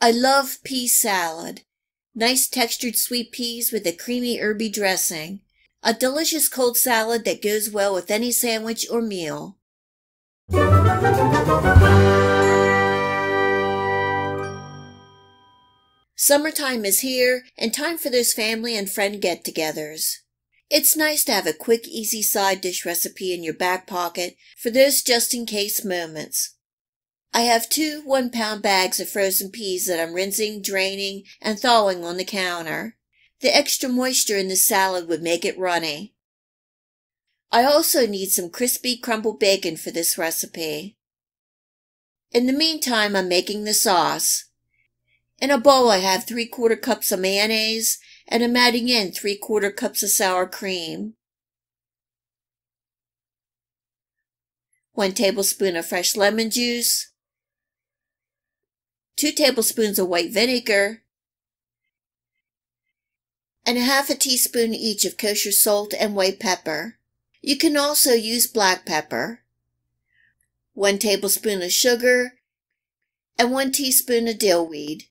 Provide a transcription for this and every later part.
I love pea salad. Nice textured sweet peas with a creamy herby dressing. A delicious cold salad that goes well with any sandwich or meal. Summertime is here, and time for those family and friend get-togethers. It's nice to have a quick, easy side dish recipe in your back pocket for those just-in-case moments. I have 2 1-pound bags of frozen peas that I'm rinsing, draining, and thawing on the counter. The extra moisture in the salad would make it runny. I also need some crispy crumbled bacon for this recipe. In the meantime, I'm making the sauce. In a bowl, I have 3/4 cups of mayonnaise, and I'm adding in 3/4 cups of sour cream, 1 tablespoon of fresh lemon juice, 2 tablespoons of white vinegar, and 1/2 teaspoon each of kosher salt and white pepper. You can also use black pepper, 1 tablespoon of sugar, and 1 teaspoon of dill weed.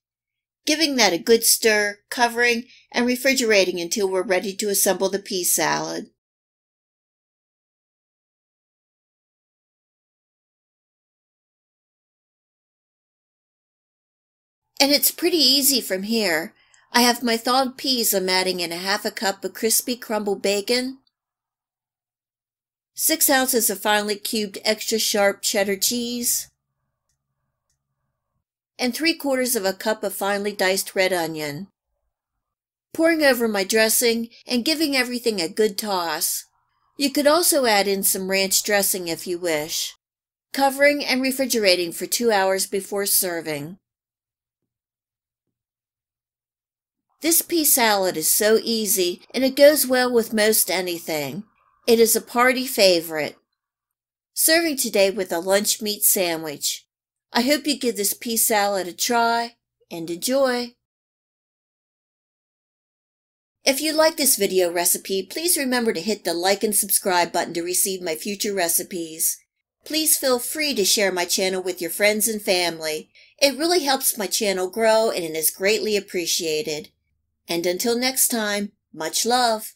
Giving that a good stir, covering, and refrigerating until we're ready to assemble the pea salad. And it's pretty easy from here. I have my thawed peas I'm adding in 1/2 cup of crispy crumbled bacon, 6 ounces of finely cubed extra sharp cheddar cheese, and 3/4 cup of finely diced red onion. Pouring over my dressing and giving everything a good toss. You could also add in some ranch dressing if you wish. Covering and refrigerating for 2 hours before serving. This pea salad is so easy and it goes well with most anything. It is a party favorite. Serving today with a lunch meat sandwich. I hope you give this pea salad a try and enjoy. If you like this video recipe, please remember to hit the like and subscribe button to receive my future recipes. Please feel free to share my channel with your friends and family. It really helps my channel grow and it is greatly appreciated. And until next time, much love.